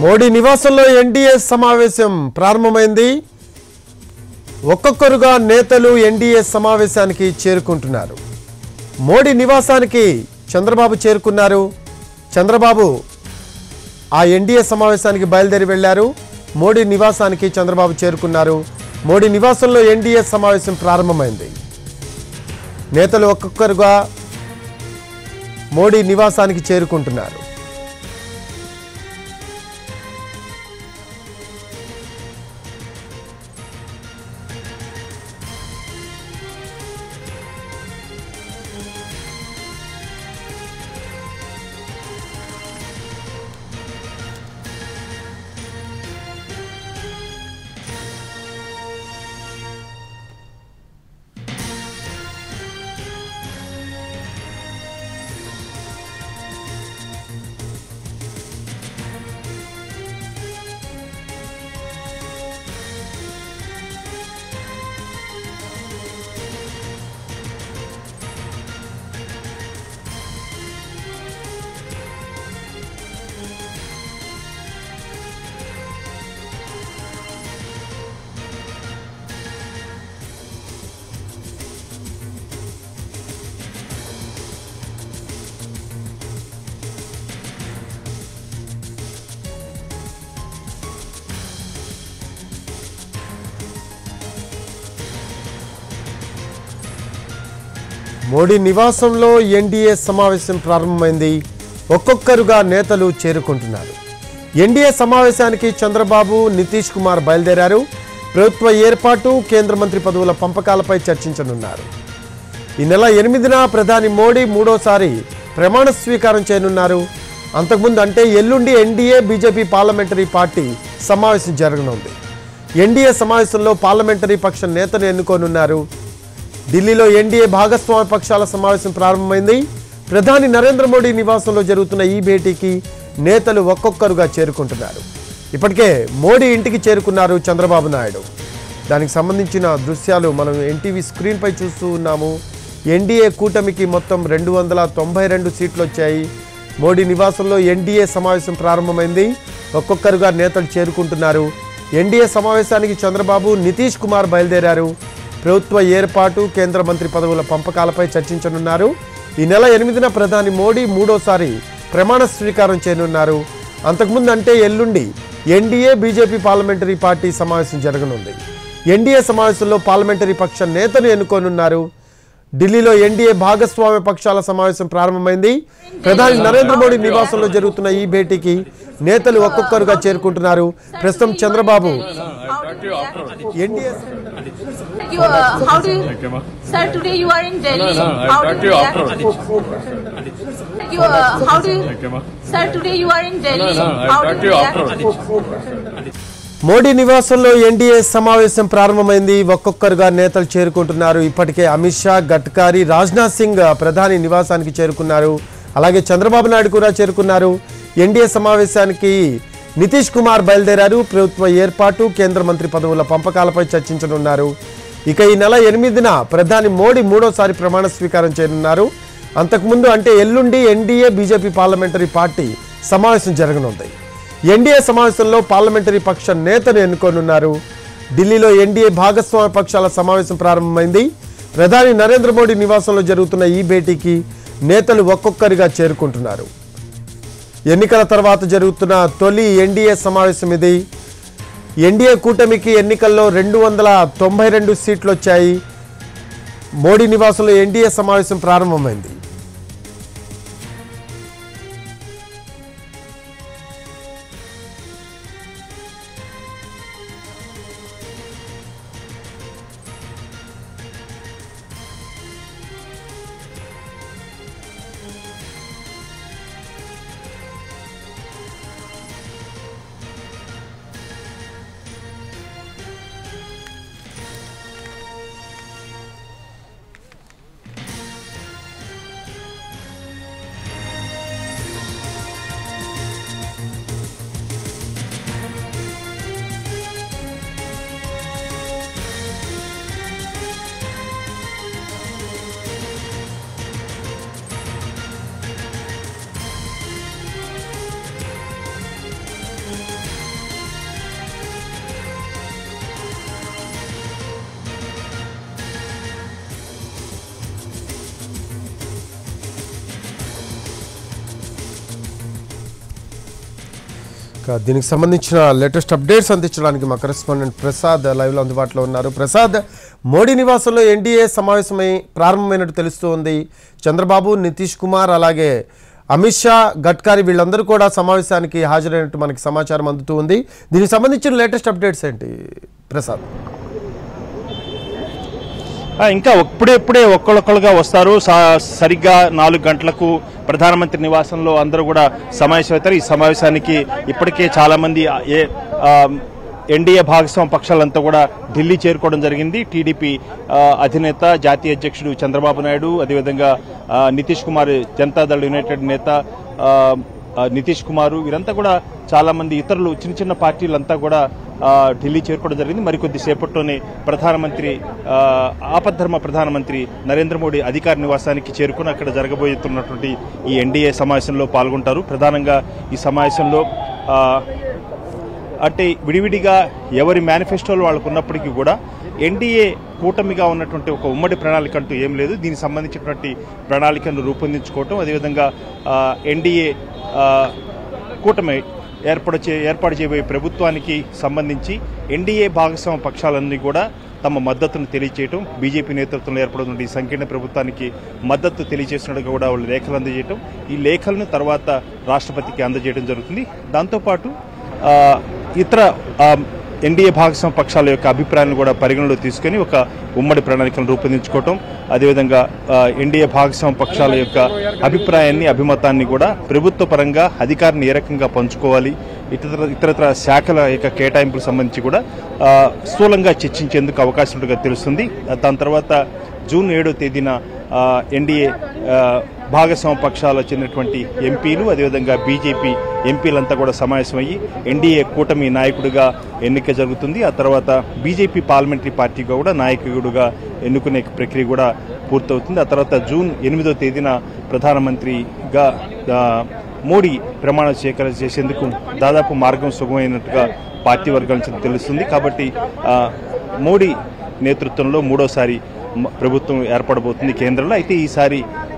మోడీ నివాసంలో ఎన్డీఏ సమావేశం ప్రారంభమైంది. ఒక్కొక్కరుగా నేతలు ఎన్డీఏ సమావేశానికి చేరుకుంటున్నారు. మోడీ నివాసానికి చంద్రబాబు చేరుకున్నారు. చంద్రబాబు ఆ ఎన్డీఏ సమావేశానికి బయలుదేరి వెళ్లారు. మోడీ నివాసానికి చంద్రబాబు చేరుకున్నారు. మోడీ నివాసంలో ఎన్డీఏ సమావేశం ప్రారంభమైంది. నేతలు ఒక్కొక్కరుగా మోడీ నివాసానికి చేరుకుంటున్నారు. మోడీ నివాసంలో ఎన్డీఏ సమావేశం ప్రారంభమైంది. ఒక్కొక్కరుగా నేతలు చేరుకుంటున్నారు. ఎన్డీఏ సమావేశానికి చంద్రబాబు, నితీష్ కుమార్ బయలుదేరారు. ప్రభుత్వ ఏర్పాటు, కేంద్ర మంత్రి పదవుల పంపకాలపై చర్చించనున్నారు. ఈ నెల 8న ప్రధాని మోడీ మూడోసారి ప్రమాణ స్వీకారం చేయనున్నారు. అంతకుముందు అంటే ఎల్లుండి ఎన్డీఏ బీజేపీ పార్లమెంటరీ పార్టీ సమావేశం జరగనుంది. ఎన్డీఏ సమావేశంలో పార్లమెంటరీ పక్ష నేతను ఎన్నుకోనున్నారు. ఢిల్లీలో ఎన్డీఏ భాగస్వామ్య పక్షాల సమావేశం ప్రారంభమైంది. ప్రధాని నరేంద్ర మోడీ నివాసంలో జరుగుతున్న ఈ భేటీకి నేతలు ఒక్కొక్కరుగా చేరుకుంటున్నారు. ఇప్పటికే మోడీ ఇంటికి చేరుకున్నారు చంద్రబాబు నాయుడు. దానికి సంబంధించిన దృశ్యాలు మనం ఎన్టీవీ స్క్రీన్పై చూస్తూ ఉన్నాము. ఎన్డీఏ కూటమికి మొత్తం 292 సీట్లు వచ్చాయి. మోడీ నివాసంలో ఎన్డీఏ సమావేశం ప్రారంభమైంది. ఒక్కొక్కరుగా నేతలు చేరుకుంటున్నారు. ఎన్డీఏ సమావేశానికి చంద్రబాబు, నితీష్ కుమార్ బయలుదేరారు. ప్రభుత్వ ఏర్పాటు, కేంద్ర మంత్రి పదవుల పంపకాలపై చర్చించనున్నారు. ఈ నెల 8న ప్రధాని మోడీ మూడోసారి ప్రమాణ స్వీకారం చేయనున్నారు. అంతకుముందు అంటే ఎల్లుండి ఎన్డీఏ బీజేపీ పార్లమెంటరీ పార్టీ సమావేశం జరగనుంది. ఎన్డీఏ సమావేశంలో పార్లమెంటరీ పక్ష నేతను ఎన్నుకోనున్నారు. ఢిల్లీలో ఎన్డీఏే భాగస్వామ్య పక్షాల సమావేశం ప్రారంభమైంది. ప్రధాని నరేంద్ర మోడీ నివాసంలో జరుగుతున్న ఈ భేటీకి నేతలు ఒక్కొక్కరుగా చేరుకుంటున్నారు. ప్రస్తుతం Chandrababu NDA how do you, sir, today you are in Delhi. How do you react? How do you, sir, today you are in Delhi. How do you react? Modi నివాసంలో ఎన్డీఏ సమావేశం ప్రారంభమైంది. ఒక్కొక్కరుగా నేతలు చేరుకుంటున్నారు. ఇప్పటికే అమిత్ షా, గడ్కరీ, రాజ్నాథ్ సింగ్ ప్రధాని నివాసానికి చేరుకున్నారు. అలాగే చంద్రబాబు నాయుడు కూడా చేరుకున్నారు. ఎన్డీఏ సమావేశానికి నితీష్ కుమార్ బయలుదేరారు. ప్రభుత్వ ఏర్పాటు, కేంద్ర మంత్రి పదవుల పంపకాలపై చర్చించనున్నారు. ఇక ఈ నెల 8న ప్రధాని మోడీ మూడోసారి ప్రమాణ స్వీకారం చేయనున్నారు. అంతకుముందు అంటే ఎల్లుండి ఎన్డీఏ బీజేపీ పార్లమెంటరీ పార్టీ సమావేశం జరగనుంది. ఎన్డీఏ సమావేశంలో పార్లమెంటరీ పక్ష నేతను ఎన్నుకోనున్నారు. ఢిల్లీలో ఎన్డీఏ భాగస్వామ్య పక్షాల సమావేశం ప్రారంభమైంది. ప్రధాని నరేంద్ర మోడీ నివాసంలో జరుగుతున్న ఈ భేటీకి నేతలు ఒక్కొక్కరిగా చేరుకుంటున్నారు. ఎన్నికల తర్వాత జరుగుతున్న తొలి ఎన్డీఏ సమావేశం ఇది. ఎన్డీఏ కూటమికి ఎన్నికల్లో 292 సీట్లు వచ్చాయి. మోడీ నివాసంలో ఎన్డీఏ సమావేశం ప్రారంభమైంది. దీనికి సంబంధించిన లేటెస్ట్ అప్డేట్స్ అందించడానికి మా కరెస్పాండెంట్ ప్రసాద్ లైవ్లో అందుబాటులో ఉన్నారు. ప్రసాద్, మోడీ నివాసంలో ఎన్డీఏ సమావేశమై ప్రారంభమైనట్టు తెలుస్తోంది. చంద్రబాబు, నితీష్ కుమార్, అలాగే అమిత్ షా, గడ్కరీ వీళ్ళందరూ కూడా సమావేశానికి హాజరైనట్టు మనకి సమాచారం అందుతూ ఉంది. దీనికి సంబంధించిన లేటెస్ట్ అప్డేట్స్ ఏంటి ప్రసాద్? ఇంకా ఇప్పుడే ఒక్కళ్ళొక్కళ్ళుగా వస్తారు. సరిగ్గా 4 గంటలకు ప్రధానమంత్రి నివాసంలో అందరూ కూడా సమావేశమవుతారు. ఈ సమావేశానికి ఇప్పటికే చాలా మంది ఎన్డీఏ భాగస్వామ్య పక్షాలంతా కూడా ఢిల్లీ చేరుకోవడం జరిగింది. టీడీపీ అధినేత, జాతీయ అధ్యక్షుడు చంద్రబాబు నాయుడు, అదేవిధంగా నితీష్ కుమార్, జనతాదళ్ యునైటెడ్ నేత నితీష్ కుమార్, వీరంతా కూడా చాలా మంది ఇతరులు చిన్న పార్టీలంతా కూడా ఢిల్లీ చేరుకోవడం జరిగింది. మరికొద్ది సేపట్లోనే ఆపద్ధర్మ ప్రధానమంత్రి నరేంద్ర మోడీ అధికార నివాసానికి చేరుకుని అక్కడ జరగబోతున్నటువంటి ఈ ఎన్డీఏ సమావేశంలో పాల్గొంటారు. ప్రధానంగా ఈ సమావేశంలో అంటే విడివిడిగా ఎవరి మేనిఫెస్టోలు వాళ్ళకు ఉన్నప్పటికీ కూడా ఎన్డీఏ కూటమిగా ఉన్నటువంటి ఒక ఉమ్మడి ప్రణాళిక అంటూ ఏం లేదు. దీనికి సంబంధించినటువంటి ప్రణాళికను రూపొందించుకోవటం, అదేవిధంగా ఎన్డీఏ కూటమి ఏర్పాటు చేయబోయే ప్రభుత్వానికి సంబంధించి ఎన్డీఏ భాగస్వామ్య పక్షాలన్నీ కూడా తమ మద్దతును తెలియజేయటం, బీజేపీ నేతృత్వంలో ఏర్పడుతున్న ఈ సంకీర్ణ ప్రభుత్వానికి మద్దతు తెలియజేసినట్టుగా కూడా వాళ్ళు లేఖలు అందజేయటం, ఈ లేఖలను తర్వాత రాష్ట్రపతికి అందజేయడం జరుగుతుంది. దాంతోపాటు ఇతర ఎన్డీఏ భాగస్వామ్య పక్షాల యొక్క అభిప్రాయాలను కూడా పరిగణలో తీసుకుని ఒక ఉమ్మడి ప్రణాళికను రూపొందించుకోవటం, అదేవిధంగా ఎన్డీఏ భాగస్వామ్య పక్షాల యొక్క అభిప్రాయాన్ని, అభిమతాన్ని కూడా ప్రభుత్వ పరంగా అధికారాన్ని ఏ రకంగా పంచుకోవాలి, ఇతరత్ర శాఖల యొక్క కేటాయింపులకు సంబంధించి కూడా స్థూలంగా చర్చించేందుకు అవకాశం ఉన్నట్టుగా తెలుస్తుంది. దాని తర్వాత జూన్ 7వ తేదీన ఎన్డీఏ భాగస్వామ్య పక్షాల చెందినటువంటి ఎంపీలు, అదేవిధంగా బీజేపీ ఎంపీలంతా కూడా సమావేశమయ్యి ఎన్డీఏ కూటమి నాయకుడిగా ఎన్నిక జరుగుతుంది. ఆ తర్వాత బీజేపీ పార్లమెంటరీ పార్టీగా కూడా నాయకుడిగా ఎన్నుకునే ప్రక్రియ కూడా పూర్తవుతుంది. ఆ తర్వాత జూన్ 8వ తేదీన ప్రధానమంత్రిగా మోడీ ప్రమాణ స్వీకారం చేసేందుకు దాదాపు మార్గం సుగమైనట్టుగా పార్టీ వర్గాల నుంచి తెలుస్తుంది. కాబట్టి మోడీ నేతృత్వంలో 3వసారి ప్రభుత్వం ఏర్పడబోతుంది కేంద్రంలో. అయితే ఈసారి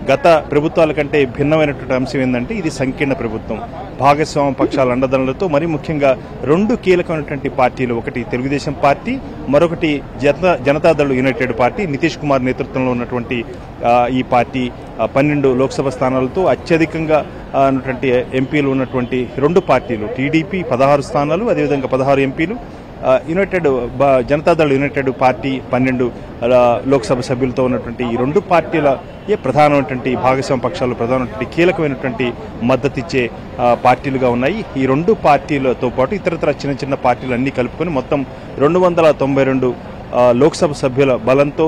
గత ప్రభుత్వాల కంటే భిన్నమైనటువంటి అంశం ఏంటంటే ఇది సంకీర్ణ ప్రభుత్వం. భాగస్వామ్య పక్షాల అండదండలతో మరీ ముఖ్యంగా 2 కీలకమైనటువంటి పార్టీలు, ఒకటి తెలుగుదేశం పార్టీ, మరొకటి జనతాదళ్ యునైటెడ్ పార్టీ. నితీష్ కుమార్ నేతృత్వంలో ఉన్నటువంటి ఈ పార్టీ 12 లోక్సభ స్థానాలతో అత్యధికంగా ఉన్నటువంటి ఎంపీలు ఉన్నటువంటి 2 పార్టీలు. టీడీపీ 16 స్థానాలు, అదేవిధంగా 16 ఎంపీలు. జనతాదళ్ యునైటెడ్ పార్టీ 12 లోక్సభ సభ్యులతో ఉన్నటువంటి ఈ 2 పార్టీల ప్రధానమైనటువంటి భాగస్వామ్య పక్షాలు ప్రధానమైనటువంటి కీలకమైనటువంటి మద్దతు ఇచ్చే పార్టీలుగా ఉన్నాయి. ఈ 2 పార్టీలతో పాటు ఇతరతర చిన్న పార్టీలు అన్ని కలుపుకొని మొత్తం 292 లోక్సభ సభ్యుల బలంతో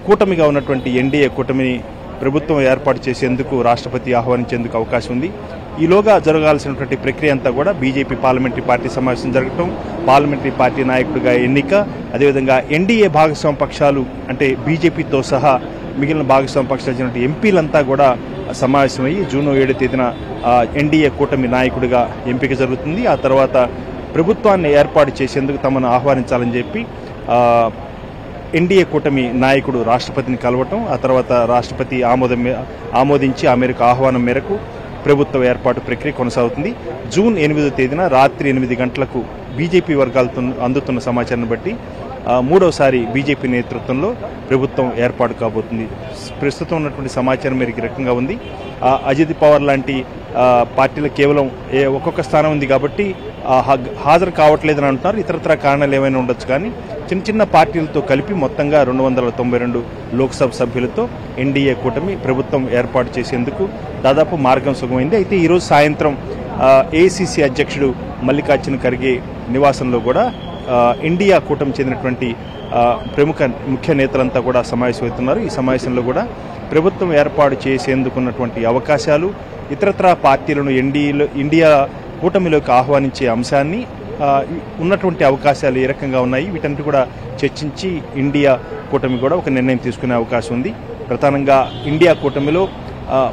కూటమిగా ఉన్నటువంటి ఎన్డీఏ కూటమిని ప్రభుత్వం ఏర్పాటు చేసేందుకు రాష్ట్రపతి ఆహ్వానించేందుకు అవకాశం ఉంది. ఈలోగా జరగాల్సినటువంటి ప్రక్రియ అంతా కూడా బీజేపీ పార్లమెంటరీ పార్టీ సమావేశం జరగటం, పార్లమెంటరీ పార్టీ నాయకుడిగా ఎన్నిక, అదేవిధంగా ఎన్డీఏ భాగస్వామ్య పక్షాలు అంటే బీజేపీతో సహా మిగిలిన భాగస్వామ్య పక్షాలు చెందిన ఎంపీలంతా కూడా సమావేశమయ్యి జూన్ 7వ తేదీన ఎన్డీఏ కూటమి నాయకుడిగా ఎంపిక జరుగుతుంది. ఆ తర్వాత ప్రభుత్వాన్ని ఏర్పాటు చేసేందుకు తమను ఆహ్వానించాలని చెప్పి ఎన్డీఏ కూటమి నాయకుడు రాష్ట్రపతిని కలవటం, ఆ తర్వాత రాష్ట్రపతి ఆమోదించి ఆ మేరకు ఆహ్వానం మేరకు ప్రభుత్వ ఏర్పాటు ప్రక్రియ కొనసాగుతుంది. జూన్ 8వ తేదీన రాత్రి 8 గంటలకు బీజేపీ వర్గాలతో అందుతున్న సమాచారాన్ని బట్టి 3వసారి బీజేపీ నేతృత్వంలో ప్రభుత్వం ఏర్పాటు కాబోతుంది. ప్రస్తుతం ఉన్నటువంటి సమాచారం మేరకు రకంగా ఉంది. అజిత్ పవార్ లాంటి పార్టీలు కేవలం ఒక్కొక్క స్థానం ఉంది కాబట్టి హాజరు కావట్లేదని అంటున్నారు. ఇతరత్ర కారణాలు ఏమైనా ఉండొచ్చు, కానీ చిన్న పార్టీలతో కలిపి మొత్తంగా 292 లోక్సభ సభ్యులతో ఎన్డీఏ కూటమి ప్రభుత్వం ఏర్పాటు చేసేందుకు దాదాపు మార్గం సుగమైంది. అయితే ఈరోజు సాయంత్రం ఏఐసీసీ అధ్యక్షుడు మల్లికార్జున ఖర్గే నివాసంలో కూడా ఇండియా కూటమి చెందినటువంటి ప్రముఖ ముఖ్య నేతలంతా కూడా సమావేశమవుతున్నారు. ఈ సమావేశంలో కూడా ప్రభుత్వం ఏర్పాటు చేసేందుకున్నటువంటి అవకాశాలు, ఇతరత్ర పార్టీలను ఇండియా కూటమిలోకి ఆహ్వానించే అంశాన్ని, ఉన్నటువంటి అవకాశాలు ఏ రకంగా ఉన్నాయి, వీటన్నిటి కూడా చర్చించి ఇండియా కూటమి కూడా ఒక నిర్ణయం తీసుకునే అవకాశం ఉంది. ప్రధానంగా ఇండియా కూటమిలో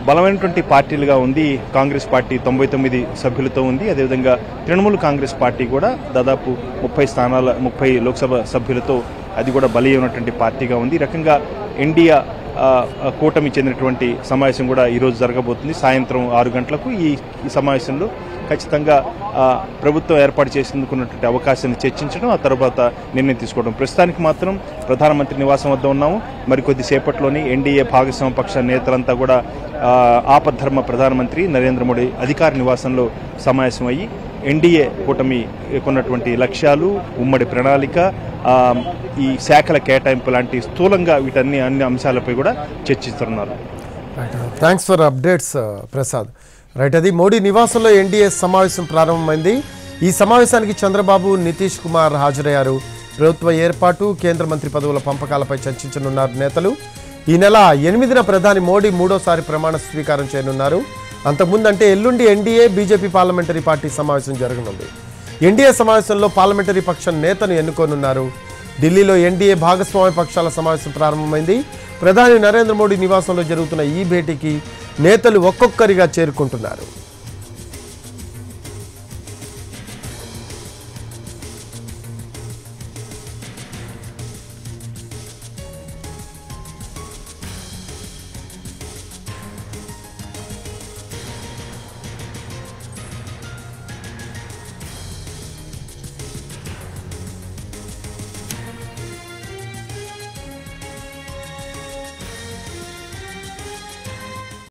బలమైనటువంటి పార్టీలుగా ఉంది. కాంగ్రెస్ పార్టీ 99 సభ్యులతో ఉంది. అదేవిధంగా తృణమూల్ కాంగ్రెస్ పార్టీ కూడా దాదాపు 30 లోక్సభ సభ్యులతో అది కూడా బలమైనటువంటి పార్టీగా ఉంది. ఈ రకంగా ఇండియా కూటమి చెందినటువంటి సమావేశం కూడా ఈరోజు జరగబోతుంది. సాయంత్రం 6 గంటలకు ఈ సమావేశంలో ఖచ్చితంగా ప్రభుత్వం ఏర్పాటు చేసేందుకున్నటువంటి అవకాశాన్ని చర్చించడం, ఆ తర్వాత నిర్ణయం తీసుకోవడం. ప్రస్తుతానికి మాత్రం ప్రధానమంత్రి నివాసం వద్ద ఉన్నాము. మరికొద్ది సేపట్లోని ఎన్డీఏ భాగస్వామ్య పక్ష నేతలంతా కూడా ఆపద్ధర్మ ప్రధానమంత్రి నరేంద్ర మోడీ అధికార నివాసంలో సమావేశమయ్యి ఎన్డీఏ కూటమి కొన్నటువంటి లక్ష్యాలు, ఉమ్మడి ప్రణాళిక, ఈ శాఖల కేటాయింపు లాంటి స్థూలంగా అన్ని అంశాలపై కూడా చర్చిస్తున్నారు. Thanks for updates Prasad. Right, అది మోడీ నివాసంలో ఎన్డీఏ సమావేశం ప్రారంభమైంది. ఈ సమావేశానికి చంద్రబాబు, నితీష్ కుమార్ హాజరయ్యారు. ప్రభుత్వ ఏర్పాటు, కేంద్ర మంత్రి పదవుల పంపకాలపై చర్చించనున్నారు నేతలు. ఈ నెల 8న ప్రధాని మోడీ మూడోసారి ప్రమాణ స్వీకారం చేయనున్నారు. అంతకుముందు అంటే ఎల్లుండి ఎన్డీఏ, బీజేపీ పార్లమెంటరీ పార్టీ సమావేశం జరగనుంది. ఎన్డీఏ సమావేశంలో పార్లమెంటరీ పక్షం నేతను ఎన్నుకోనున్నారు. ఢిల్లీలో ఎన్డీఏ భాగస్వామ్య పక్షాల సమావేశం ప్రారంభమైంది. ప్రధాని నరేంద్ర మోడీ నివాసంలో జరుగుతున్న ఈ భేటీకి నేతలు ఒక్కొక్కరిగా చేరుకుంటున్నారు.